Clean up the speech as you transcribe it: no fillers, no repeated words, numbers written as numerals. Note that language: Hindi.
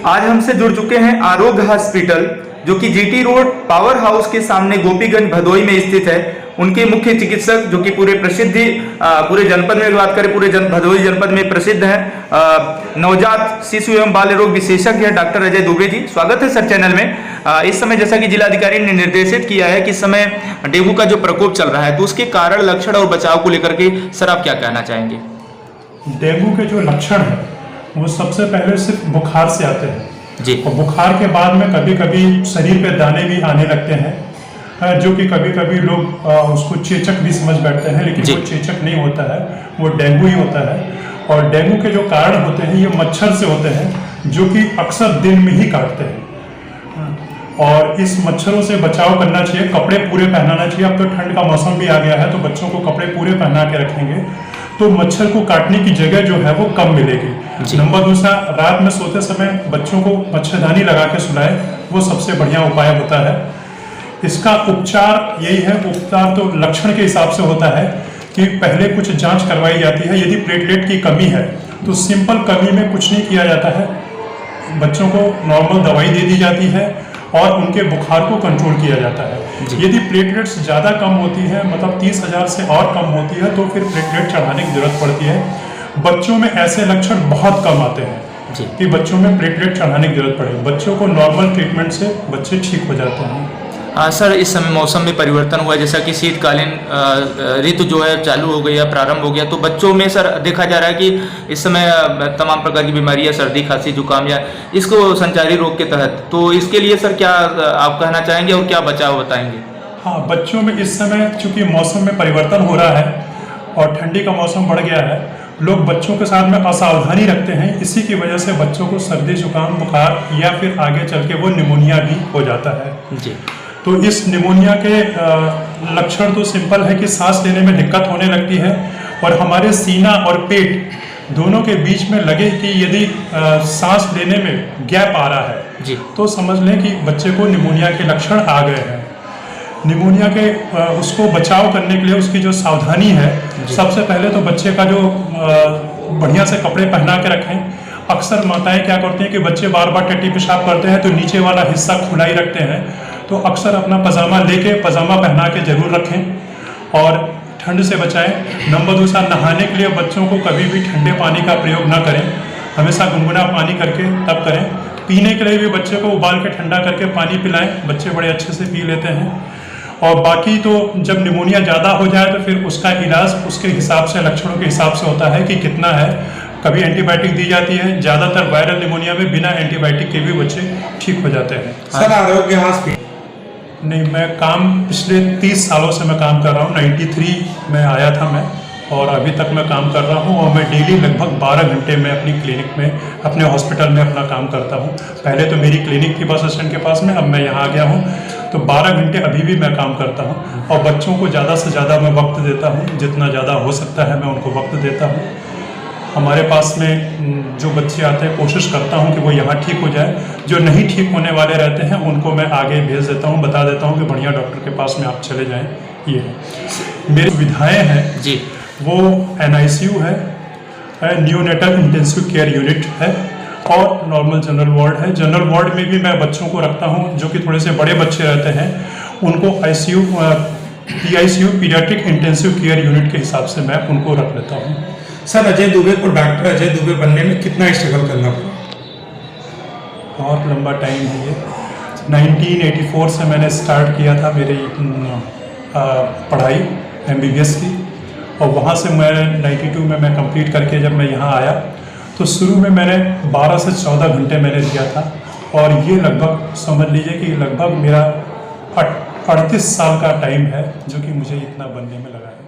आज हमसे जुड़ चुके हैं आरोग्य हॉस्पिटल, जो कि जीटी रोड पावर हाउस के सामने गोपीगंज भदोई में स्थित है। उनके मुख्य चिकित्सक जो कि पूरे जनपद में बात करें, भदोई जनपद में प्रसिद्ध हैं, नवजात शिशु एवं बाल रोग विशेषज्ञ है डॉक्टर अजय दुबे जी। स्वागत है सर चैनल में। इस समय जैसा कि जिलाधिकारी ने निर्देशित किया है कि इस समय डेंगू का जो प्रकोप चल रहा है, तो उसके कारण, लक्षण और बचाव को लेकर के सर आप क्या कहना चाहेंगे? डेंगू के जो लक्षण है वो सबसे पहले सिर्फ बुखार से आते हैं जी, और बुखार के बाद में कभी कभी शरीर पे दाने भी आने लगते हैं, जो कि कभी कभी लोग उसको चेचक भी समझ बैठते हैं, लेकिन वो चेचक नहीं होता है, वो डेंगू ही होता है। और डेंगू के जो कारण होते हैं ये मच्छर से होते हैं, जो कि अक्सर दिन में ही काटते हैं। और इस मच्छरों से बचाव करना चाहिए, कपड़े पूरे पहनाना चाहिए। अब तो ठंड का मौसम भी आ गया है, तो बच्चों को कपड़े पूरे पहना के रखेंगे तो मच्छर को काटने की जगह जो है वो कम मिलेगी। नंबर दूसरा, रात में सोते समय बच्चों को मच्छरदानी लगा के सुलाए, वो सबसे बढ़िया उपाय होता है। इसका उपचार यही है, उपचार तो लक्षण के हिसाब से होता है कि पहले कुछ जांच करवाई जाती है। यदि प्लेटलेट की कमी है तो सिंपल कमी में कुछ नहीं किया जाता है, बच्चों को नॉर्मल दवाई दे दी जाती है और उनके बुखार को कंट्रोल किया जाता है। यदि प्लेटलेट्स ज़्यादा कम होती है, मतलब 30,000 से और कम होती है, तो फिर प्लेटलेट चढ़ाने की जरूरत पड़ती है। बच्चों में ऐसे लक्षण बहुत कम आते हैं कि बच्चों में प्लेटलेट चढ़ाने की जरूरत पड़े। बच्चों को नॉर्मल ट्रीटमेंट से बच्चे ठीक हो जाते हैं। सर, इस समय मौसम में परिवर्तन हुआ है, जैसा कि शीतकालीन ऋतु जो है चालू हो गई है, प्रारंभ हो गया, तो बच्चों में सर देखा जा रहा है कि इस समय तमाम प्रकार की बीमारियां, सर्दी, खांसी, जुकाम या इसको संचारी रोग के तहत, तो इसके लिए सर क्या आप कहना चाहेंगे और क्या बचाव बताएंगे? हाँ, बच्चों में इस समय चूंकि मौसम में परिवर्तन हो रहा है और ठंडी का मौसम बढ़ गया है, लोग बच्चों के साथ में असावधानी रखते हैं। इसी की वजह से बच्चों को सर्दी, जुकाम, बुखार या फिर आगे चल के वो निमोनिया भी हो जाता है जी। तो इस निमोनिया के लक्षण तो सिंपल है कि सांस लेने में दिक्कत होने लगती है, और हमारे सीना और पेट दोनों के बीच में लगे कि यदि सांस लेने में गैप आ रहा है जी, तो समझ लें कि बच्चे को निमोनिया के लक्षण आ गए हैं। निमोनिया के उसको बचाव करने के लिए उसकी जो सावधानी है, सबसे पहले तो बच्चे का जो बढ़िया से कपड़े पहना के रखें। अक्सर माताएं क्या करती हैं कि बच्चे बार बार टट्टी पेशाब करते हैं तो नीचे वाला हिस्सा खुला ही रखते हैं, तो अक्सर अपना पजामा लेके पजामा पहना के जरूर रखें और ठंड से बचाएं। नंबर दूसरा, नहाने के लिए बच्चों को कभी भी ठंडे पानी का प्रयोग ना करें, हमेशा गुनगुना पानी करके तब करें। पीने के लिए भी बच्चे को उबाल के ठंडा करके पानी पिलाएं, बच्चे बड़े अच्छे से पी लेते हैं। और बाकी तो जब निमोनिया ज़्यादा हो जाए तो फिर उसका इलाज उसके हिसाब से, लक्षणों के हिसाब से होता है कि कितना है। कभी एंटीबायोटिक दी जाती है, ज़्यादातर वायरल निमोनिया में बिना एंटीबायोटिक के भी बच्चे ठीक हो जाते हैं। सर, आरोग्य हॉस्पिटल नहीं, मैं काम पिछले 30 सालों से मैं काम कर रहा हूँ। 93 में आया था मैं, और अभी तक मैं काम कर रहा हूँ। और मैं डेली लगभग 12 घंटे में अपनी क्लिनिक में, अपने हॉस्पिटल में अपना काम करता हूँ। पहले तो मेरी क्लिनिक थी बस स्टैंड के पास में, अब मैं यहाँ आ गया हूँ, तो 12 घंटे अभी भी मैं काम करता हूँ। और बच्चों को ज़्यादा से ज़्यादा मैं वक्त देता हूँ, जितना ज़्यादा हो सकता है मैं उनको वक्त देता हूँ। हमारे पास में जो बच्चे आते हैं, कोशिश करता हूं कि वो यहाँ ठीक हो जाए। जो नहीं ठीक होने वाले रहते हैं उनको मैं आगे भेज देता हूं, बता देता हूं कि बढ़िया डॉक्टर के पास में आप चले जाएं। ये मेरी सुविधाएं हैं जी, वो NICU है, न्यूनेटल इंटेंसिव केयर यूनिट है, और नॉर्मल जनरल वार्ड है। जनरल वार्ड में भी मैं बच्चों को रखता हूँ, जो कि थोड़े से बड़े बच्चे रहते हैं, उनको PICU, paediatric intensive care unit के हिसाब से मैं उनको रख लेता हूँ। सर, अजय दुबे को डॉक्टर अजय दुबे बनने में कितना स्ट्रगल करना पड़ा? बहुत लंबा टाइम है ये। 1984 से मैंने स्टार्ट किया था मेरी पढ़ाई MBBS की, और वहाँ से मैं 92 में मैं कंप्लीट करके जब मैं यहाँ आया तो शुरू में मैंने 12 से 14 घंटे मैंने दिया था, और ये लगभग समझ लीजिए कि लगभग मेरा 38 साल का टाइम है जो कि मुझे इतना बनने में लगा है।